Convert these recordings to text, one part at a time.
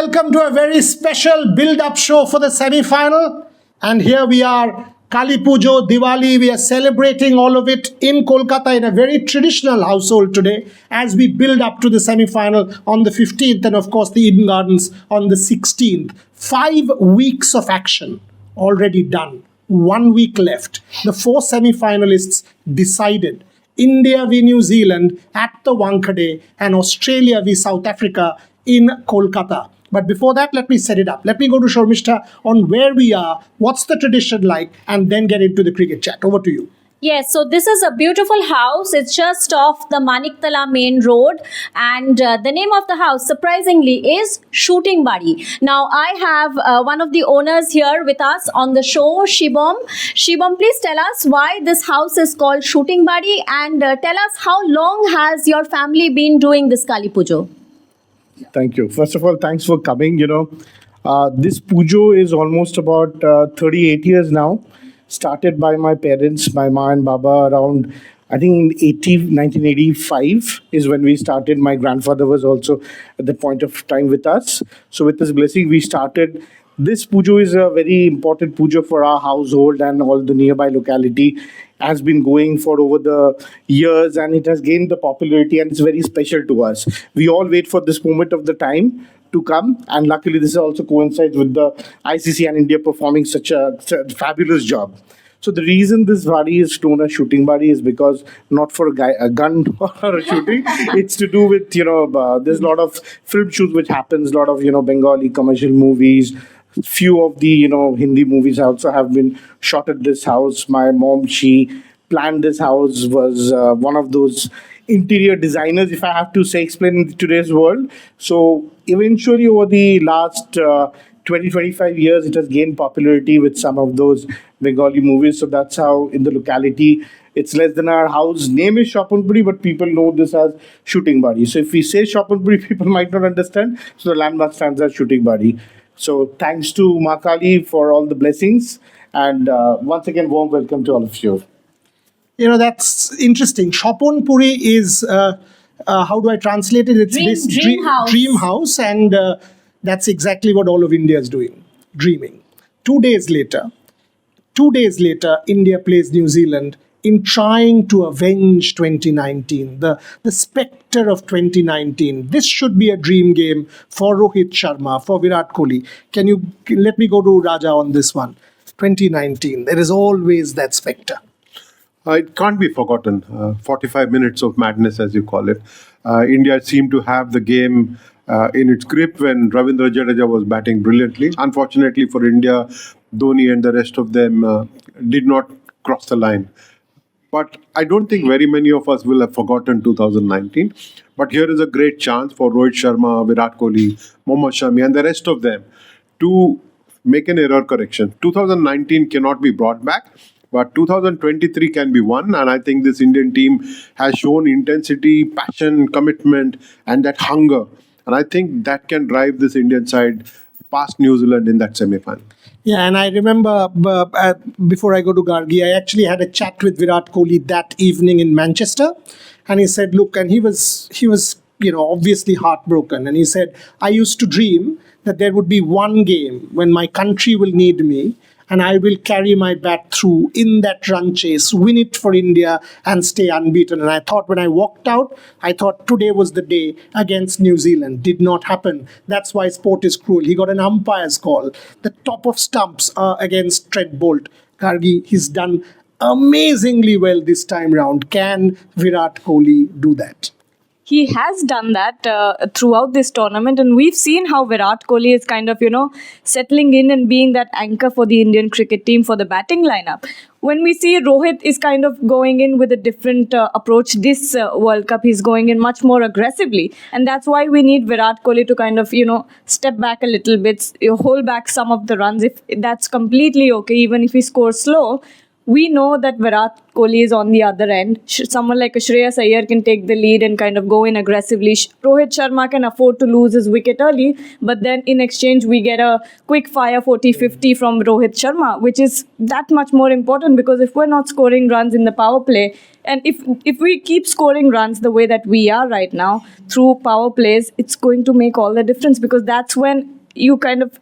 welcome to a very special build-up show for the semi-final. And here we are, Kali Pujo, Diwali, we are celebrating all of it in Kolkata in a very traditional household today as we build up to the semi-final on the 15th and of course the Eden Gardens on the 16th. 5 weeks of action already done. 1 week left. The 4 semi-finalists decided. India v New Zealand at the Wankhede and Australia v South Africa in Kolkata. But before that, let me set it up. Let me go to Shormishta on where we are, what's the tradition like, and then get into the cricket chat. Over to you. Yes, so this is a beautiful house. It's just off the Maniktala main road, and the name of the house, surprisingly, is Shooting Bari. Now, I have one of the owners here with us on the show, Shibam. Shibam, please tell us why this house is called Shooting Bari, and tell us how long has your family been doing this Kali Pujo? Thank you. First of all, thanks for coming. This pujo is almost about 38 years now. Started by my parents, my ma and baba, around, I think, in 1985 is when we started. My grandfather was also at that point of time with us. So with this blessing, we started. This pujo is a very important pujo for our household and all the nearby locality. Has been going for over the years and it has gained the popularity and it's very special to us. We all wait for this moment of the time to come, and luckily this also coincides with the ICC and India performing such a fabulous job. So the reason this Bari is known as Shooting Bari is because not for a gun or a shooting. It's to do with, there's a lot of film shoots which happens, a lot of, Bengali commercial movies. Few of the, Hindi movies also have been shot at this house. My mom, she planned this house, was one of those interior designers, if I have to say, explain in today's world. So eventually over the last 20-25 years, it has gained popularity with some of those Bengali movies. So that's how in the locality, it's less than our house name is Swapan Puri, but people know this as Shooting Bari. So if we say Swapan Puri, people might not understand. So the landmark stands as Shooting Bari. So thanks to Ma Kali for all the blessings. And once again, warm welcome to all of you. That's interesting. Swapan Puri is, how do I translate it? It's this dream house. Dream house. And that's exactly what all of India is doing, dreaming. 2 days later, India plays New Zealand in trying to avenge 2019, the spectre of 2019. This should be a dream game for Rohit Sharma, for Virat Kohli. Let me go to Raja on this one. 2019, there is always that spectre. It can't be forgotten. 45 minutes of madness, as you call it. India seemed to have the game in its grip when Ravindra Jadeja was batting brilliantly. Unfortunately for India, Dhoni and the rest of them did not cross the line. But I don't think very many of us will have forgotten 2019. But here is a great chance for Rohit Sharma, Virat Kohli, Mohammad Shami and the rest of them to make an error correction. 2019 cannot be brought back, but 2023 can be won. And I think this Indian team has shown intensity, passion, commitment and that hunger. And I think that can drive this Indian side past New Zealand in that semi-final. Yeah, and I remember before I go to Gargi, I actually had a chat with Virat Kohli that evening in Manchester, and he said, "Look," and he was obviously heartbroken, and he said, "I used to dream that there would be one game when my country will need me, and I will carry my bat through in that run chase, win it for India, and stay unbeaten." And I thought when I walked out, I thought today was the day against New Zealand. Did not happen. That's why sport is cruel. He got an umpire's call. The top of stumps against Trent Bolt. Gargi, he's done amazingly well this time round. Can Virat Kohli do that? He has done that throughout this tournament, and we've seen how Virat Kohli is kind of, settling in and being that anchor for the Indian cricket team for the batting lineup. When we see Rohit is kind of going in with a different approach this World Cup, he's going in much more aggressively. And that's why we need Virat Kohli to kind of, step back a little bit, hold back some of the runs. If that's completely okay, even if he scores slow, we know that Virat Kohli is on the other end. Someone like Shreyas Iyer can take the lead and kind of go in aggressively. Rohit Sharma can afford to lose his wicket early, but then in exchange we get a quick fire 40-50 from Rohit Sharma, which is that much more important, because if we're not scoring runs in the power play, and if we keep scoring runs the way that we are right now through power plays, it's going to make all the difference, because that's when you kind of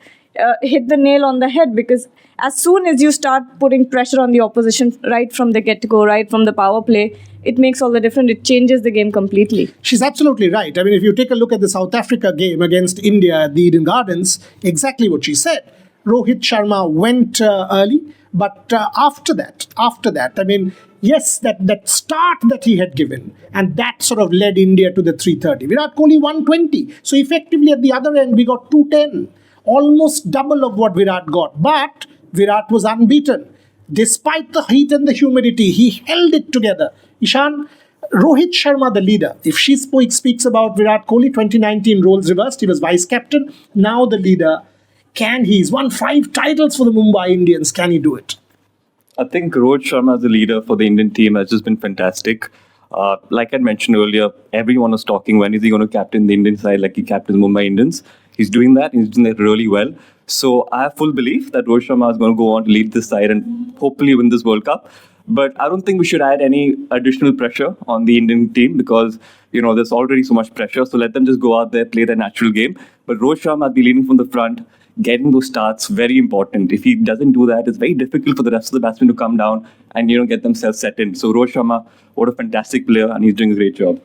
hit the nail on the head, because as soon as you start putting pressure on the opposition right from the get-go, right from the power play, it makes all the difference. It changes the game completely. She's absolutely right. I mean, if you take a look at the South Africa game against India at the Eden Gardens, exactly what she said. Rohit Sharma went early, but after that, I mean, yes, that start that he had given, and that sort of led India to the 330. Virat Kohli 120. So effectively at the other end, we got 210. Almost double of what Virat got. But Virat was unbeaten. Despite the heat and the humidity, he held it together. Ishan, Rohit Sharma, the leader, if she speaks about Virat Kohli, 2019 roles reversed, he was vice captain, now the leader. He's won 5 titles for the Mumbai Indians. Can he do it? I think Rohit Sharma as a leader for the Indian team has just been fantastic. Like I mentioned earlier, everyone was talking, when is he going to captain the Indian side like he captains Mumbai Indians? He's doing that. He's doing that really well. So I have full belief that Rohit Sharma is going to go on to lead this side and hopefully win this World Cup. But I don't think we should add any additional pressure on the Indian team, because, there's already so much pressure. So let them just go out there, play their natural game. But Rohit Sharma must be leading from the front, getting those starts, very important. If he doesn't do that, it's very difficult for the rest of the batsmen to come down and, get themselves set in. So Rohit Sharma, what a fantastic player, and he's doing a great job.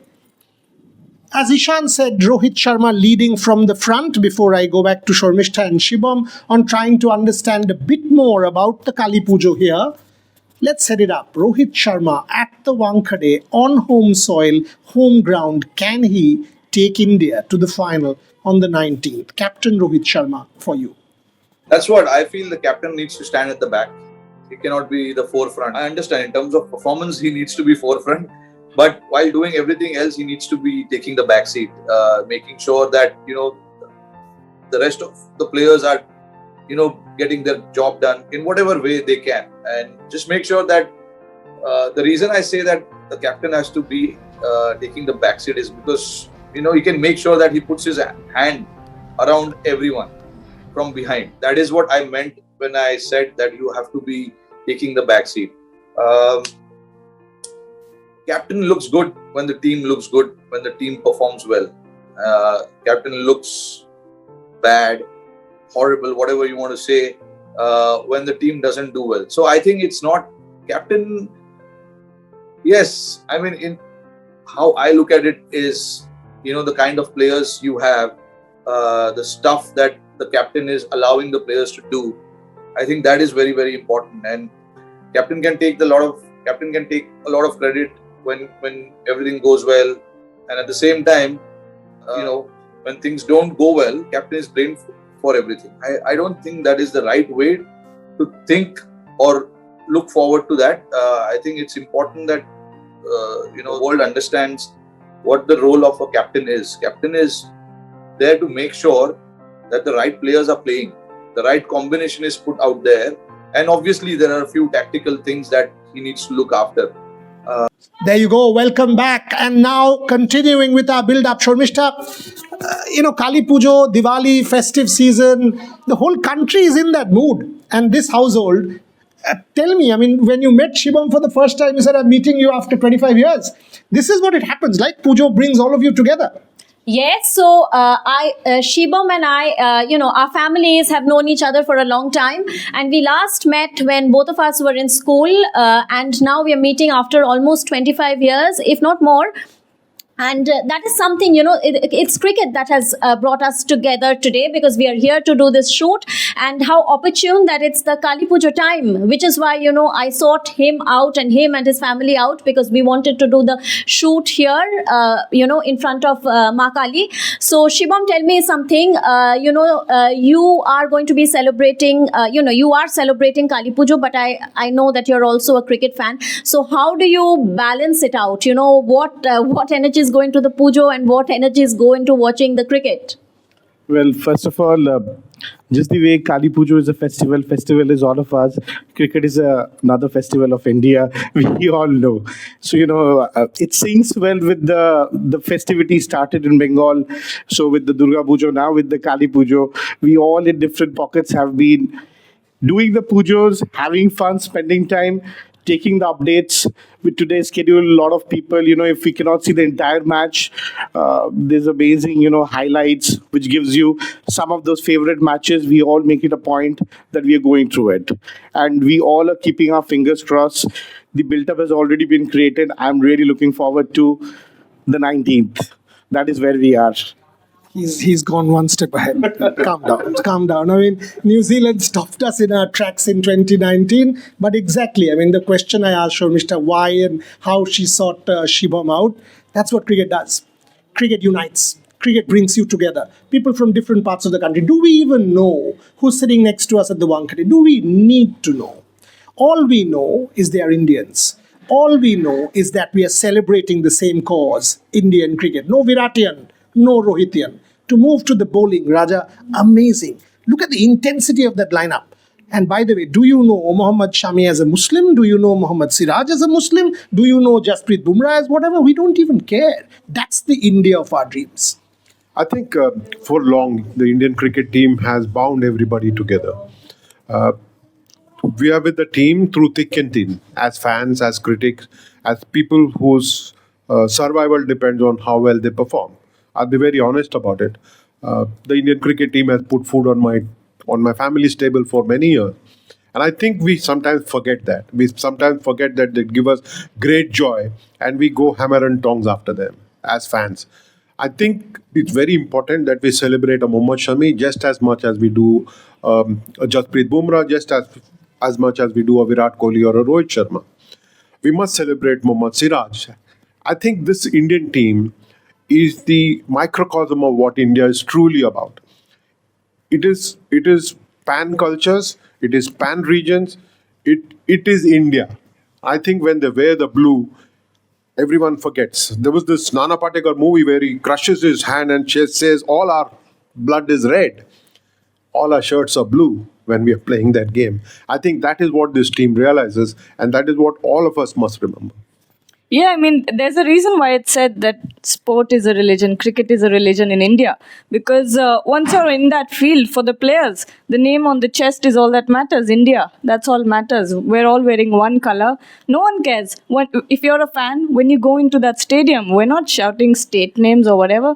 As Ishan said, Rohit Sharma leading from the front. Before I go back to Shormishta and Shibam on trying to understand a bit more about the Kali Pujo here, let's set it up. Rohit Sharma at the Wankhede, on home soil, home ground. Can he take India to the final on the 19th? Captain Rohit Sharma, for you. That's what I feel. The captain needs to stand at the back. He cannot be the forefront. I understand in terms of performance, he needs to be forefront. But while doing everything else, he needs to be taking the back seat, making sure that, the rest of the players are, getting their job done in whatever way they can. And just make sure that the reason I say that the captain has to be taking the back seat is because, he can make sure that he puts his hand around everyone from behind. That is what I meant when I said that you have to be taking the back seat. Captain looks good when the team looks good, when the team performs well. Captain looks bad, horrible, whatever you want to say, when the team doesn't do well. So I think it's not captain. Yes, I mean, in how I look at it is, the kind of players you have, the stuff that the captain is allowing the players to do. I think that is very, very important. And captain can take a lot of credit when everything goes well, and at the same time, when things don't go well, captain is blamed for everything. I don't think that is the right way to think or look forward to that. I think it's important that the world understands what the role of a captain is. Captain is there to make sure that the right players are playing, the right combination is put out there, and obviously there are a few tactical things that he needs to look after. There you go. Welcome back. And now continuing with our build-up, Shormishta, Kali Pujo, Diwali, festive season, the whole country is in that mood. And this household, tell me, I mean, when you met Shibam for the first time, you said, I'm meeting you after 25 years. This is what it happens, like Pujo brings all of you together. Yes, so Shibam and I, our families have known each other for a long time, and we last met when both of us were in school, and now we are meeting after almost 25 years, if not more. And that is something, it's cricket that has brought us together today, because we are here to do this shoot, and how opportune that it's the Kali Pujo time, which is why, I sought him out and him and his family out, because we wanted to do the shoot here, in front of Ma Kali. So Shibam, tell me something, you are going to be celebrating, you are celebrating Kali Pujo, but I know that you're also a cricket fan. So how do you balance it out? What energy is going to the Pujo and what energies go into watching the cricket? Well, first of all, just the way Kali Pujo is a festival is all of us. Cricket is another festival of India. We all know. So, it syncs well with the festivity started in Bengal. So with the Durga Pujo, now with the Kali Pujo, we all in different pockets have been doing the pujos, having fun, spending time. taking the updates with today's schedule. A lot of people, if we cannot see the entire match, there's amazing, highlights, which gives you some of those favorite matches. We all make it a point that we are going through it. And we all are keeping our fingers crossed. The build-up has already been created. I'm really looking forward to the 19th. That is where we are. He's gone one step ahead. Calm down. I mean, New Zealand stopped us in our tracks in 2019. But exactly, I mean, the question I asked Mr. why and how she sought Shibam out, that's what cricket does. Cricket unites. Cricket brings you together. People from different parts of the country. Do we even know who's sitting next to us at the Wankhede? Do we need to know? All we know is they are Indians. All we know is that we are celebrating the same cause, Indian cricket. No Viratian, no Rohitian. To move to the bowling, Raja, amazing. Look at the intensity of that lineup. And by the way, do you know Mohammad Shami as a Muslim? Do you know Mohammad Siraj as a Muslim? Do you know Jasprit Bumrah as whatever? We don't even care. That's the India of our dreams. I think for long, the Indian cricket team has bound everybody together. We are with the team through thick and thin, as fans, as critics, as people whose survival depends on how well they perform. I'll be very honest about it. The Indian cricket team has put food on my family's table for many years. And I think we sometimes forget that. We sometimes forget that they give us great joy and we go hammer and tongs after them as fans. I think it's very important that we celebrate a Mohammad Shami just as much as we do a Jasprit Bumrah, just as much as we do a Virat Kohli or a Rohit Sharma. We must celebrate Mohammad Siraj. I think this Indian team is the microcosm of what India is truly about. It is pan cultures, it is pan regions, it is India. I think when they wear the blue, everyone forgets. There was this Nana Patekar movie where he crushes his hand and says, all our blood is red. All our shirts are blue when we are playing that game. I think that is what this team realizes, and that is what all of us must remember. Yeah, I mean, there's a reason why it's said that sport is a religion, cricket is a religion in India. Because once you're in that field, for the players, the name on the chest is all that matters. India, that's all matters. We're all wearing one color. No one cares. If you're a fan, when you go into that stadium, we're not shouting state names or whatever.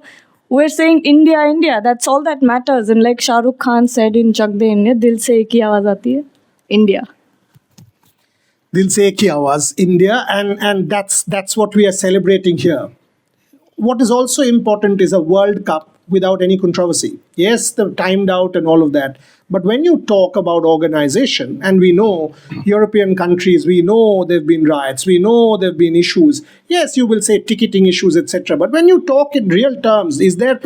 We're saying India, India. That's all that matters. And like Shah Rukh Khan said in Chak De India, Dil se ek hi awaaz aati hai, India. Dil se ek hi awaaz, India, and that's what we are celebrating here. What is also important is a World Cup without any controversy. Yes, the timed out and all of that. But when you talk about organization, and we know European countries, we know there have been riots, we know there have been issues. Yes, you will say ticketing issues, etc. But when you talk in real terms, is there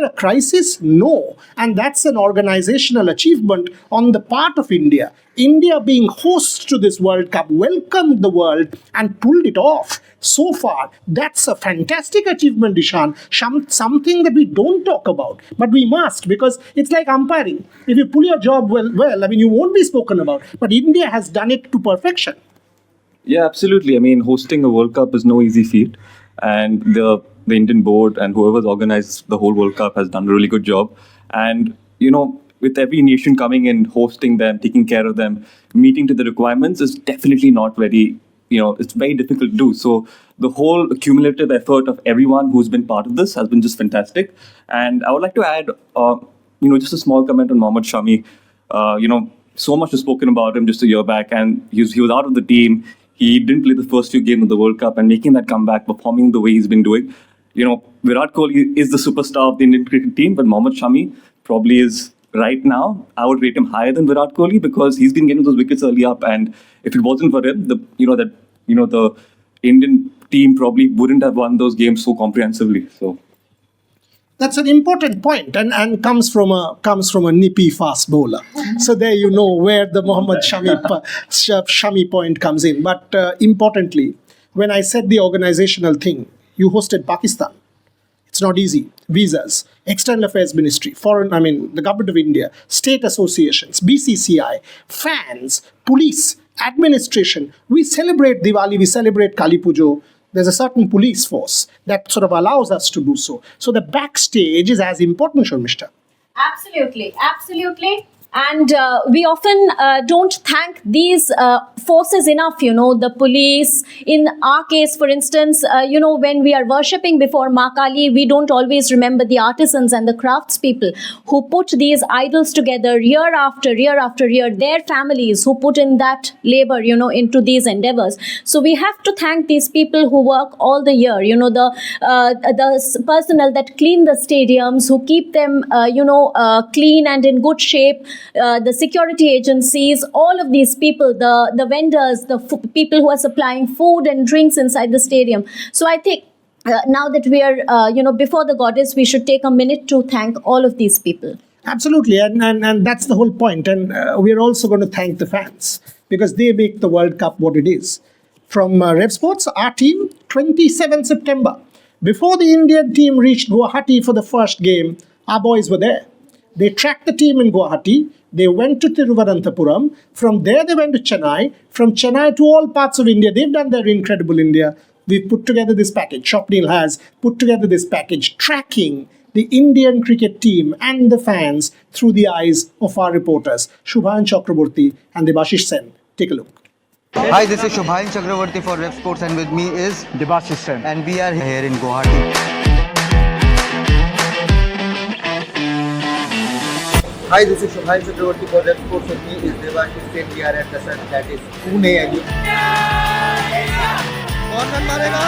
a crisis? No. And that's an organizational achievement on the part of India. India being host to this World Cup welcomed the world and pulled it off. So far, that's a fantastic achievement, Ishan. Something that we don't talk about, but we must, because it's like umpiring. If you pull your job well, I mean, you won't be spoken about. But India has done it to perfection. Yeah, absolutely. I mean, hosting a World Cup is no easy feat. And the Indian board and whoever's organized the whole World Cup has done a really good job. And, with every nation coming in, hosting them, taking care of them, meeting to the requirements is definitely not very, it's very difficult to do. So the whole cumulative effort of everyone who's been part of this has been just fantastic. And I would like to add, just a small comment on Mohammad Shami. So much was spoken about him just a year back, and he was out of the team. He didn't play the first few games of the World Cup, and making that comeback, performing the way he's been doing. Virat Kohli is the superstar of the Indian cricket team, but Mohammad Shami probably is. Right now, I would rate him higher than Virat Kohli because he's been getting those wickets early up, and if it wasn't for him, the Indian team probably wouldn't have won those games so comprehensively. So that's an important point, and comes from a nippy fast bowler. So there you know where the Mohammad Shami point comes in. But importantly, when I said the organizational thing, you hosted Pakistan. It's not easy. Visas, External Affairs Ministry, the Government of India, state associations, BCCI, fans, police, administration. We celebrate Diwali, we celebrate Kali Pujo. There's a certain police force that sort of allows us to do so. So the backstage is as important, Sharmishta. Absolutely. And we often don't thank these forces enough, the police. In our case, for instance, when we are worshipping before Ma Kali, we don't always remember the artisans and the craftspeople who put these idols together year after year after year, their families who put in that labor, into these endeavors. So we have to thank these people who work all the year, the personnel that clean the stadiums, who keep them, clean and in good shape, the security agencies, all of these people, the vendors, the people who are supplying food and drinks inside the stadium. So I think now that we are, before the goddess, we should take a minute to thank all of these people. Absolutely, and that's the whole point. And we're also going to thank the fans because they make the World Cup what it is. From Revsportz, our team, 27 September. Before the Indian team reached Guwahati for the first game, our boys were there. They tracked the team in Guwahati. They went to Thiruvananthapuram. From there, they went to Chennai. From Chennai to all parts of India. They've done their incredible India. We've put together this package. Shopnil has put together this package tracking the Indian cricket team and the fans through the eyes of our reporters, Shubhan Chakraborty and Debashish Sen. Take a look. Hi, this is Shubhan Chakraborty for Revsportz, and with me is Debashish Sen. and we are here in Guwahati. Hi, this is Shubhan Chakraborty for Revsportz. With me is Debashish Sen. We are at the sun, that is Pune. कौन run मारेगा?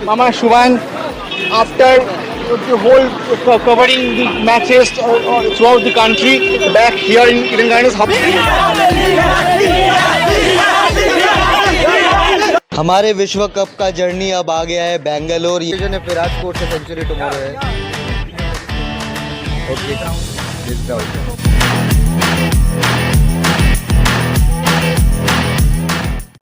Mama Shubhan, after the whole covering the matches throughout the country, back here in Eden Gardens, हमारे विश्व cup का journey अब आ गया है बेंगलोर। ये जो ने विराट कोहली से सेंचुरी टुमारो है। Okay, this doubt.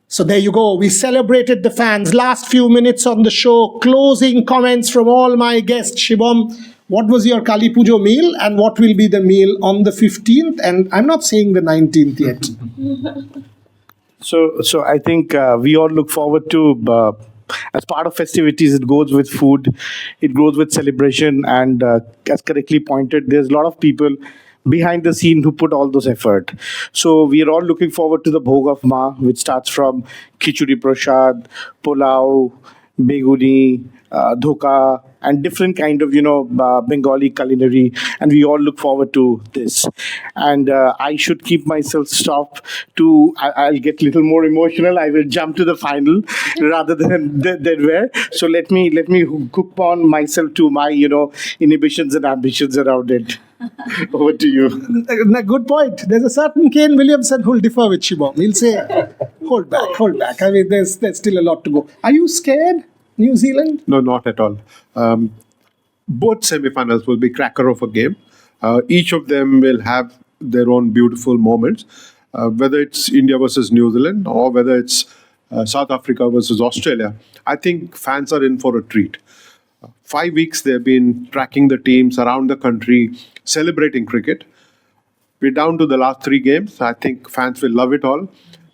So there you go. We celebrated the fans. Last few minutes on the show. Closing comments from all my guests. Shibam, what was your Kali Pujo meal and what will be the meal on the 15th? And I'm not saying the 19th yet. So I think we all look forward to, as part of festivities, it goes with food, it goes with celebration, and as correctly pointed, there's a lot of people behind the scene who put all those effort. So we are all looking forward to the Bhog of Ma, which starts from Khichuri Prasad, Pulao, Beguni, Dhoka, and different kind of, Bengali culinary. And we all look forward to this. And I should keep myself stopped I'll get a little more emotional. I will jump to the final rather than where. So let me cook on myself to my, inhibitions and ambitions around it. Over to you. Good point. There's a certain Kane Williamson who'll differ with Shibam. He'll say, hold back. I mean, there's still a lot to go. Are you scared, New Zealand? No, not at all. Both semifinals will be cracker of a game. Each of them will have their own beautiful moments. Whether it's India versus New Zealand or whether it's South Africa versus Australia, I think fans are in for a treat. 5 weeks they've been tracking the teams around the country, celebrating cricket. We're down to the last 3 games. I think fans will love it all.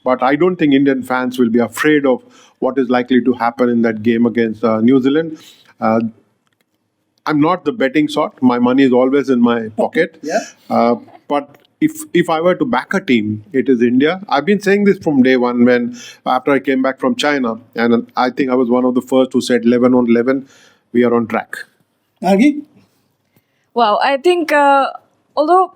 But I don't think Indian fans will be afraid of what is likely to happen in that game against New Zealand. I'm not the betting sort. My money is always in my pocket. But if I were to back a team, it is India. I've been saying this from day one after I came back from China. And I think I was one of the first who said 11 on 11. We are on track. Agi? Wow, I think although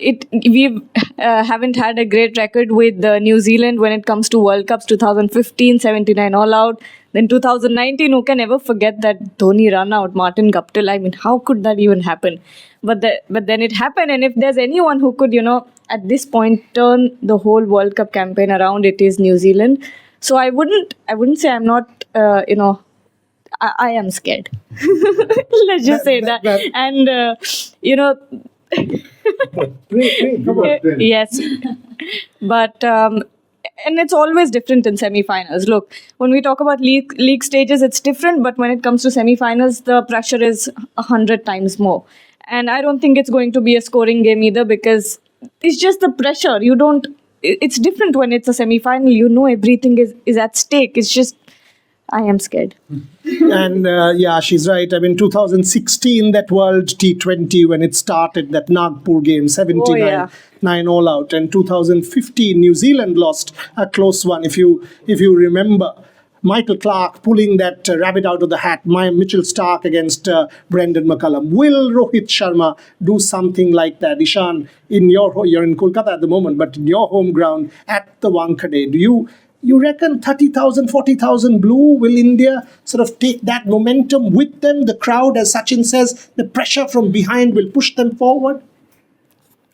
we haven't had a great record with New Zealand when it comes to World Cups, 2015, 79 all out, then 2019, who can ever forget that Dhoni run out, Martin Guptill? I mean, how could that even happen? But then it happened, and if there's anyone who could, at this point turn the whole World Cup campaign around, it is New Zealand. So I wouldn't say I'm not, I am scared. Let's just say that. And, yes. But, and it's always different in semi-finals. Look, when we talk about league stages, it's different. But when it comes to semi-finals, the pressure is 100 times more. And I don't think it's going to be a scoring game either because it's just the pressure. You don't it's different when it's a semi-final. You know everything is at stake. It's just, I am scared. And yeah, she's right. I mean, 2016, that World T20 when it started, that Nagpur game, 79, 9 all out. And 2015, New Zealand lost a close one. If you remember, Michael Clark pulling that rabbit out of the hat, Mitchell Stark against Brendan McCullum. Will Rohit Sharma do something like that? Ishan, you're in Kolkata at the moment, but in your home ground at the Wankhede, do you reckon 30,000, 40,000 blue? Will India sort of take that momentum with them? The crowd, as Sachin says, the pressure from behind will push them forward?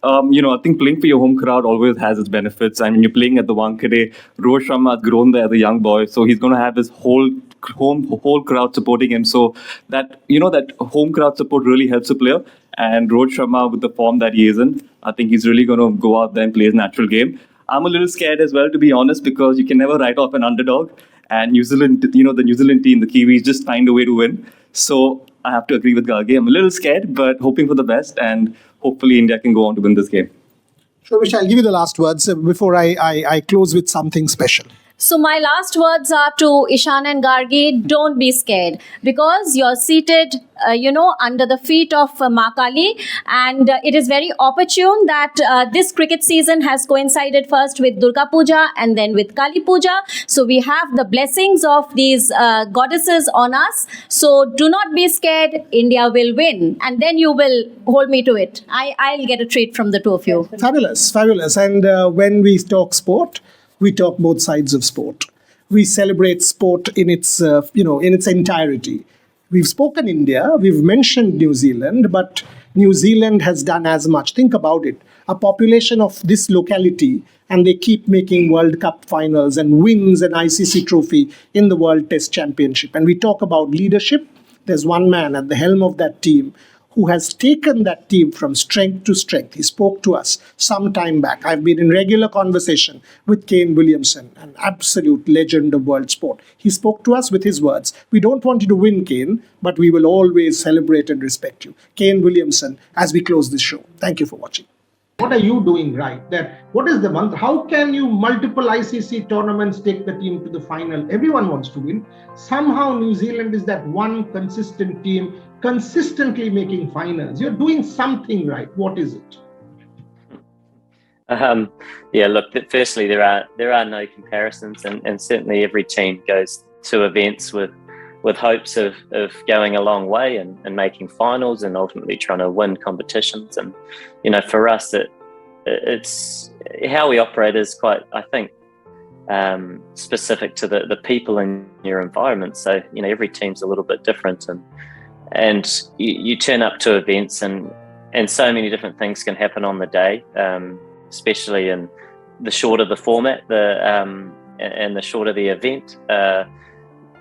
I think playing for your home crowd always has its benefits. I mean, you're playing at the Wankhede. Rohit Sharma has grown there as a young boy, so he's going to have his whole crowd supporting him. So that home crowd support really helps a player. And Rohit Sharma, with the form that he is in, I think he's really going to go out there and play his natural game. I'm a little scared as well, to be honest, because you can never write off an underdog. And New Zealand, the New Zealand team, the Kiwis, just find a way to win. So I have to agree with Gargi. I'm a little scared, but hoping for the best. And hopefully India can go on to win this game. Shobhish, I'll give you the last words before I close with something special. So my last words are to Ishan and Gargi, don't be scared because you're seated, under the feet of Ma Kali, and it is very opportune that this cricket season has coincided first with Durga Puja and then with Kali Puja. So we have the blessings of these goddesses on us. So do not be scared, India will win, and then you will hold me to it. I'll get a treat from the two of you. Fabulous, fabulous. And when we talk sport, we talk both sides of sport. We celebrate sport in its, in its entirety. We've spoken India, we've mentioned New Zealand, but New Zealand has done as much. Think about it. A population of this locality, and they keep making World Cup finals and wins an ICC trophy in the World Test Championship. And we talk about leadership. There's one man at the helm of that team who has taken that team from strength to strength. He spoke to us some time back. I've been in regular conversation with Kane Williamson, an absolute legend of world sport. He spoke to us with his words. We don't want you to win, Kane, but we will always celebrate and respect you. Kane Williamson, as we close this show. Thank you for watching. What are you doing right? What is the mantra? How can you multiple ICC tournaments take the team to the final? Everyone wants to win. Somehow New Zealand is that one consistent team consistently making finals. You're doing something right. What is it? Firstly, there are no comparisons, and certainly every team goes to events with hopes of going a long way and making finals and ultimately trying to win competitions. And for us, it's how we operate is quite, I think, specific to the people in your environment. So every team's a little bit different, and you turn up to events and so many different things can happen on the day, especially in the shorter the format, and the shorter the event,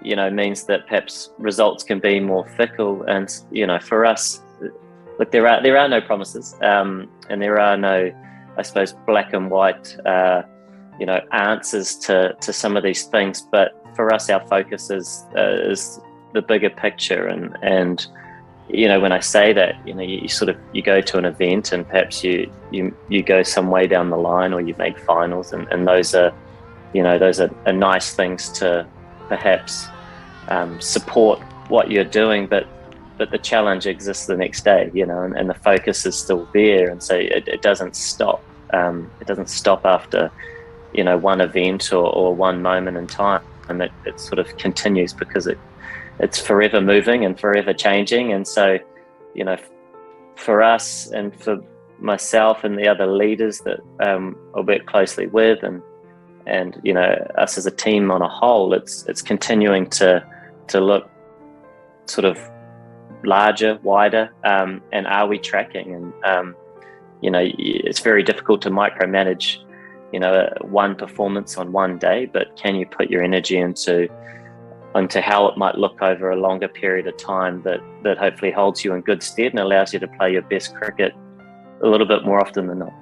means that perhaps results can be more fickle. And for us, look, there are no promises, and there are no, I suppose, black and white answers to some of these things. But for us, our focus is the bigger picture, and when I say that, you go to an event and perhaps you go some way down the line, or you make finals, and those are nice things to perhaps support what you're doing, but the challenge exists the next day, and the focus is still there, and so it doesn't stop. It doesn't stop after one event or one moment in time, and it sort of continues because it's forever moving and forever changing. And so for us and for myself and the other leaders that I work closely with, and us as a team on a whole, it's continuing to look sort of larger, wider, and are we tracking? And it's very difficult to micromanage one performance on one day, but can you put your energy into how it might look over a longer period of time that hopefully holds you in good stead and allows you to play your best cricket a little bit more often than not.